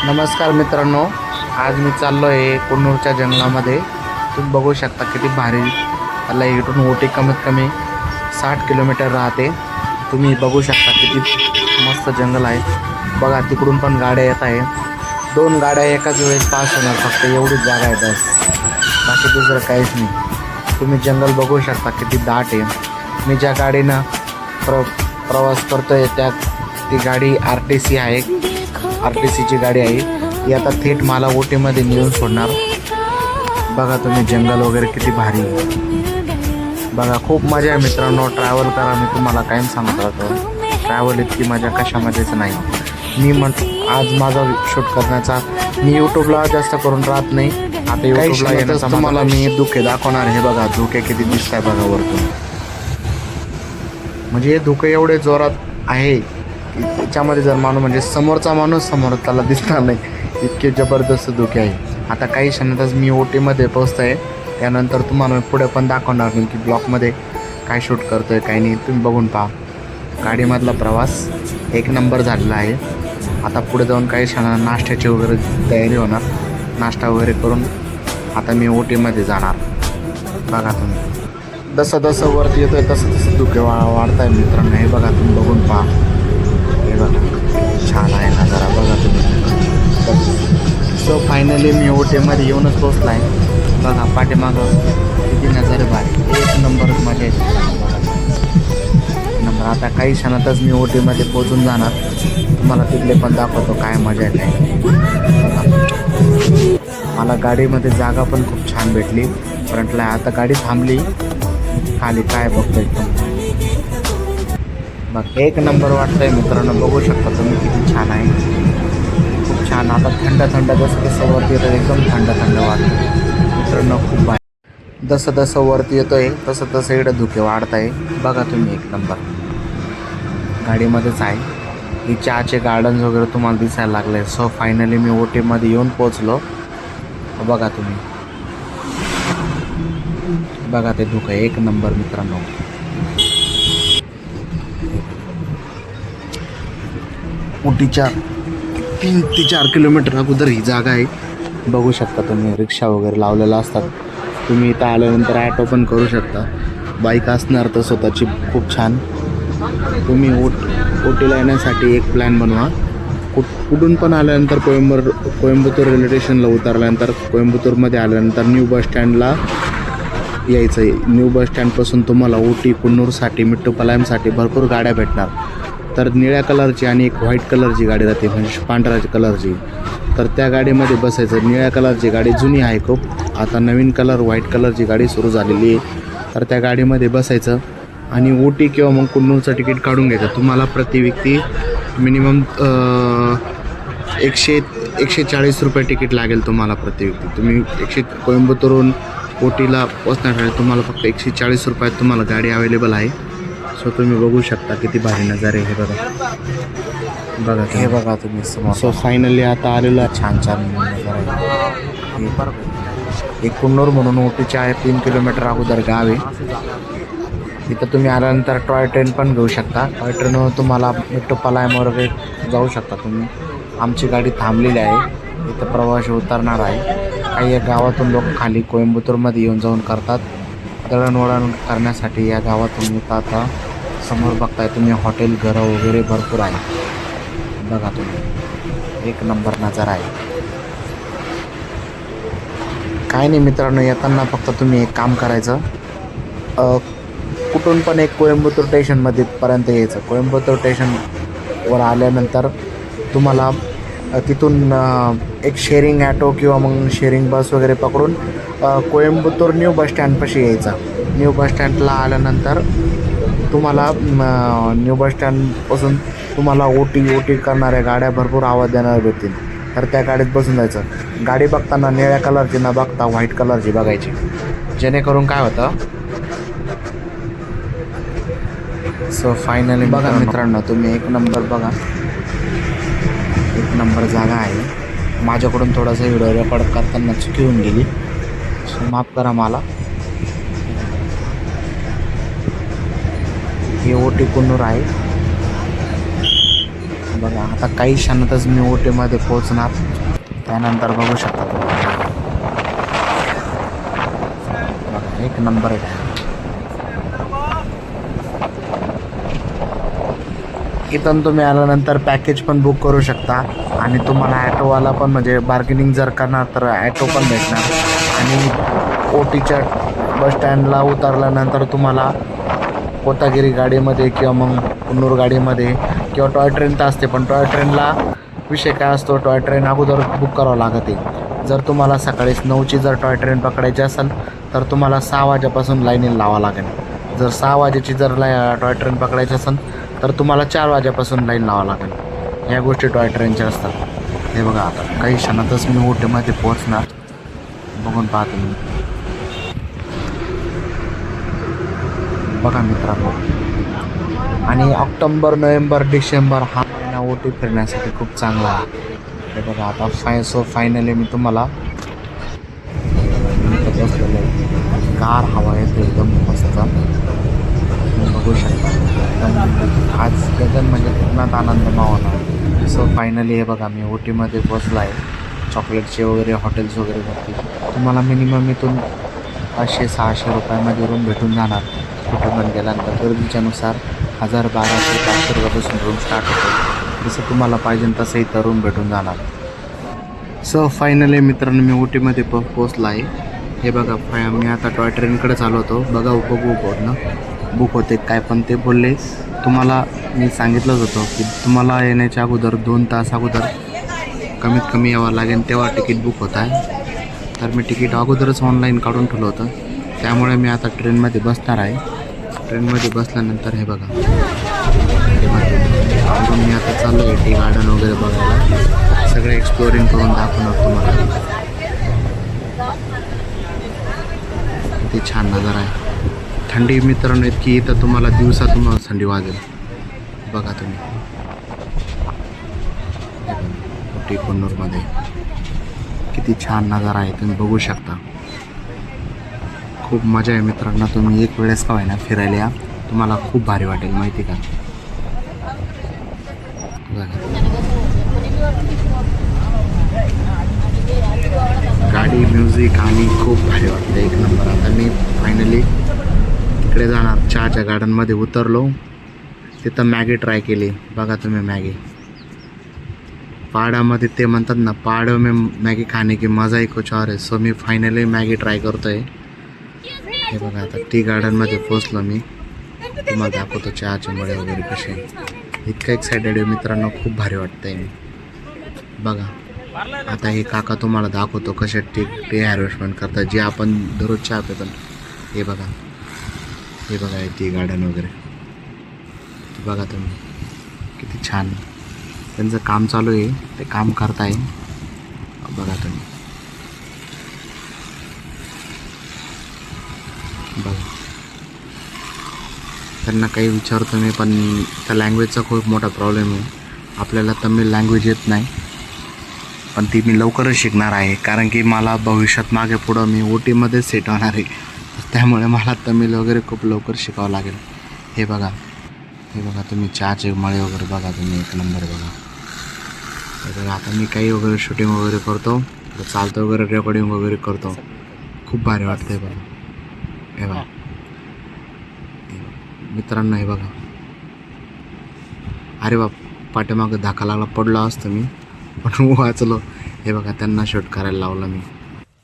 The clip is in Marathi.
नमस्कार मित्रांनो, आज मी चाललो आहे कुन्नूरच्या जंगलामध्ये. तुम्ही बघू शकता किती भारी. त्याला इथून ओटी कमीत कमी 60 किलोमीटर राहते. तुम्ही बघू शकता किती मस्त जंगल आहे. बघा तिकडून पण गाड्या येत आहे. 2 गाड्या एकाच वेळेस पास होणार, फक्त एवढीच जागा आहे बस, बाकी दुसरं काहीच नाही. तुम्ही जंगल बघू शकता किती दाट आहे. मी ज्या गाडीनं प्रवास करतोय ती गाडी RTC आहे. RTCची गाडी आहे. ही आता थेट मला ओटीमध्ये नेऊन सोडणार. बघा तुम्ही जंगल वगैरे किती भारी आहे. बघा खूप मजा आहे मित्रांनो. ट्रॅव्हल करा, मी तुम्हाला कायम सांगत राहतो. ट्रॅव्हल इतकी मजा कशामध्येच नाही. आज माझा शूट करण्याचा मी यूट्यूबला जास्त करून राहत नाही. आता यूट्यूबला येण्याचा तुम्हाला मी धुके दाखवणार. हे बघा धुके किती दिसत आहे बघा वरतून. म्हणजे हे धुके एवढे जोरात आहे की त्याच्यामध्ये जर म्हणजे समोरचा माणूस समोर त्याला दिसणार नाही, इतके जबरदस्त धुके आहे. आता काही क्षणातच मी ओटीमध्ये पोहोचतो आहे. त्यानंतर तुम्हाला पुढे पण दाखवणार नाही की ब्लॉकमध्ये काय शूट करतो आहे काय नाही. तुम्ही बघून पहा. गाडीमधला प्रवास 1 नंबर झालेला आहे. आता पुढे जाऊन काही क्षणात नाश्त्याची वगैरे तयारी होणार. नाश्ता वगैरे करून आता मी ओटीमध्ये जाणार. बघा तुम्ही जसं जसं वरती येतो आहे तसं धुके वाढत आहे मित्रांनो. हे बघा तुम्ही बघून पहा. हे बघा छान आहे नजारा. बघा तुम्ही. सो फायनली मी ओटीमध्ये येऊनच पोचला आहे. बघा पाठीमागं किती नजारे भारी. 1 नंबर मजा येते. नंबर आता काही क्षणातच मी ओटीमध्ये पोचून जाणार. तुम्हाला तिथले पण दाखवतो काय मजा येते. मला गाडीमध्ये जागा पण खूप छान भेटली. फ्रंटला आता गाडी थांबली. खाली काय बघतो एकदम बघ 1 नंबर वाटतंय मित्रांनो. बघू शकता तुम्ही किती छान आहे. खूप छान. आता थंड थंड जसं जसं वरती येतं एकदम थंड थंड वाटतं मित्रांनो. खूप आहे. जसं जसं वरती येतोय तसं तसं इकडं धुके वाढत आहे. बघा तुम्ही 1 नंबर. गाडीमध्येच आहे. ही चहाचे गार्डन्स वगैरे तुम्हाला दिसायला लागले. सो फायनली मी ओटीमध्ये येऊन पोचलो. बघा तुम्ही. बघा ते धुकं 1 नंबर मित्रांनो. ओटीच्या 3 ते 4 किलोमीटर अगोदर ही जागा आहे. बघू शकता तुम्ही. रिक्षा वगैरे लावलेला असतात. तुम्ही इथं आल्यानंतर ॲटो पण करू शकता. बाईक असणार तर स्वतःची खूप छान. तुम्ही ओटीला येण्यासाठी एक प्लॅन बनवा. कुठून पण आल्यानंतर कोइंबतूर रेल्वे स्टेशनला उतरल्यानंतर कोइंबतूरमध्ये आल्यानंतर न्यू बस स्टँडला यायचं आहे. न्यू बस स्टँडपासून तुम्हाला ओटी कुन्नूरसाठी मिट्टूपालयमसाठी भरपूर गाड्या भेटणार. तर निळ्या कलरची आणि एक व्हाईट कलरची गाडी राहते, म्हणजे पांढऱ्या कलरची. तर त्या गाडीमध्ये बसायचं. निळ्या कलरची गाडी जुनी आहे खूप. आता नवीन व्हाईट कलरची गाडी सुरू झालेली आहे. तर त्या गाडीमध्ये बसायचं आणि ओटी किंवा मग कुन्नूरचं तिकीट काढून घ्यायचं. तुम्हाला प्रति व्यक्ती मिनिमम 140 रुपये तिकीट लागेल तुम्हाला प्रति व्यक्ती. तुम्ही कोइंबतूरहून ओटीला पोचण्यासाठी तुम्हाला फक्त 140 रुपयात तुम्हाला गाडी अवेलेबल आहे. सो तुम्ही बघू शकता किती भारी नजारे. हे बघा बघा हे बघा तुम्ही. सो फायनली आता आलेला छान छान नजारा. हे कुन्नूर म्हणून ओटीच्या 3 किलोमीटर अगोदर गाव आहे. इथं तुम्ही आल्यानंतर टॉय ट्रेन पण घेऊ शकता. टॉय ट्रेनवर तुम्हाला मिट्टूपालयम वगैरे जाऊ शकता तुम्ही. आमची गाडी थांबलेली आहे. इथं प्रवासी उतरणार आहे. काही या गावातून लोक खाली कोइंबतूरमध्ये येऊन जाऊन करतात. दळणवळण करण्यासाठी या गावातून येतात. आता समोर बघताय तुम्ही हॉटेल घरं वगैरे भरपूर आहे. बघा तुम्ही 1 नंबर नजारा आहे. काय नाही मित्रांनो, येताना फक्त तुम्ही एक काम करायचं. कुठून पण एक कोइंबतूर स्टेशनमध्ये पर्यंत यायचं. कोइंबतूर स्टेशनवर आल्यानंतर तुम्हाला तिथून एक शेअरिंग ॲटो किंवा मग शेअरिंग बस वगैरे पकडून कोइंबतूर न्यू बस स्टँडपाशी यायचा. न्यू बस स्टँडला आल्यानंतर तुम्हाला न्यू बस स्टँडपासून तुम्हाला ओटी करणाऱ्या गाड्या भरपूर आवाज देणाऱ्या भेटतील. तर त्या गाडीत बसून जायचं. गाडी बघताना निळ्या कलरची न बघता व्हाईट कलरची बघायची. जेणेकरून काय होतं. सो फायनली बघा मित्रांनो तुम्ही 1 नंबर बघा. 1 नंबर जागा आहे. माझ्याकडून थोडासा व्हिडिओ रेकॉर्ड करताना चुकी होऊन गेली. सो माफ करा मला. हे ओटी कुन्नूर आहे. बघा आता काही क्षणातच मी ओटीमध्ये पोहोचणार. त्यानंतर बघू शकता तुम्ही. बघा एक नंबर आहे. इथून तुम्ही आल्यानंतर पॅकेज पण बुक करू शकता आणि तुम्हाला ॲटोवाला पण म्हणजे बार्गेनिंग जर करणार तर ॲटो पण भेटणार. आणि ओटीच्या बसस्टँडला उतरल्यानंतर तुम्हाला कोथागिरी गाडीमध्ये किंवा मग कुन्नूर गाडीमध्ये किंवा टॉय ट्रेन तर असते, पण टॉय ट्रेनला विषय काय असतो, टॉय ट्रेन अगोदर बुक करावं लागते. जर तुम्हाला सकाळी 9ची जर टॉय ट्रेन पकडायची असेल तर तुम्हाला 6 वाजेपासून लाईनीला लावावं लागेल. जर 6 वाजेची जर टॉय ट्रेन पकडायची असेल तर तुम्हाला 4 वाजेपासून लाईन लावावं लागेल. या गोष्टी टॉय ट्रेनच्या असतात. हे बघा आता काही क्षणातच मी ओटीमध्ये पोहोचणार. बघून पाहतो मी. बघा मित्रांनो, आणि ऑक्टोबर, नोव्हेंबर, डिसेंबर हा महिना ओटी फिरण्यासाठी खूप चांगला आहे. हे बघा आता फायनली मी तुम्हाला बसलेलं आहे. गार हवा येते एकदम मस्त. बघू शकता एकदम आज गगन म्हणजे पूर्णात आनंद मावणार. सो फायनली हे बघा मी ओटीमध्ये बसला आहे. चॉकलेटचे वगैरे हॉटेल्स वगैरे भरतील. तुम्हाला मिनिमम इथून 500-600 रुपयामध्ये रूम भेटून जाणार. कुठं पण गेल्यानंतर गर्दीच्यानुसार 1000, 1200, 500 रुपयापासून रूम स्टार्ट होतो. जसं तुम्हाला पाहिजे तसं इथं रूम भेटून जाणार. सो फायनली मित्रांनो मी ओटीमध्ये पोचला आहे. हे बघा मी आता टॉय ट्रेनकडे चालू होतो. बघू ना बुक होते काय, पण ते बोलले तुम्हाला मी सांगितलंच होतं की तुम्हाला येण्याच्या अगोदर 2 तास अगोदर कमीत कमी यावं लागेल तेव्हा तिकीट बुक होत आहे. तर मी तिकीट अगोदरच ऑनलाईन काढून ठेवलं होतं. त्यामुळे मी आता ट्रेनमध्ये बसणार आहे. ट्रेनमध्ये बसल्यानंतर हे बघा अजून मी आता चाललो आहे टी गार्डन वगैरे बघायला. सगळे एक्सप्लोरिंग करून दाखवणार तुम्हाला. किती छान नजारा आहे. थंडी मित्रांनो इतकी तर तुम्हाला दिवसा तुम्हाला थंडी वाजेल. बघा तुम्ही ओटी कुन्नूरमध्ये किती छान नजारा आहे तुम्ही बघू शकता. खूप मजा आहे मित्रांनो. तुम्ही एक वेळेस का होईना फिरायला या, तुम्हाला खूप भारी वाटेल माहिती का. गाडी म्युझिक आणि खूप भारी वाटतं एक नंबर. आता मी फायनली तिकडे जाणार. चहाच्या गार्डनमध्ये उतरलो. तिथं मॅगी ट्राय केली. बघा तुम्ही मॅगी पहाडामध्ये ते म्हणतात ना, पहाडों में मॅगी खाने की मजा ही कुछ और है. सो मी फायनली मॅगी ट्राय करतो आहे. हे बघा आता टी गार्डनमध्ये पोचलो मी. तुम्हाला दाखवतो चहाचे मळे वगैरे कसे. इतकं एक्सायटेड आहे मित्रांनो, खूप भारी वाटतं आहे. बघा आता हे काका तुम्हाला दाखवतो कसे टी हॅरवेस्टमेंट करतात, जे आपण दररोज चहा पितो. हे बघा हे टी गार्डन वगैरे. बघा तुम्ही किती छान त्यांचं काम चालू आहे. ते काम करताय. बघा तुम्ही बघा. त्यांना काही विचारतो मी, पण त्या लँग्वेजचा खूप मोठा प्रॉब्लेम आहे. आपल्याला तमिळ लँग्वेज येत नाही, पण ती मी लवकरच शिकणार आहे. कारण की मला भविष्यात मागे पुढं मी ओटीमध्येच सेट होणार आहे. त्यामुळे मला तमिळ वगैरे खूप लवकर शिकावं लागेल. हे बघा तुम्ही चहाचे मळे वगैरे बघा तुम्ही. एक नंबर बघा. आता मी काही वगैरे शूटिंग वगैरे करतो, चालतो वगैरे, रेकॉर्डिंग वगैरे करतो. खूप भारी वाटते बघा. हे बघा मित्रांनो, हे बघा. अरे बाप, पाठीमागं धाका लागला, पडलो असतो मी पण वाचलो. हे बघा त्यांना शूट करायला लावलं मी.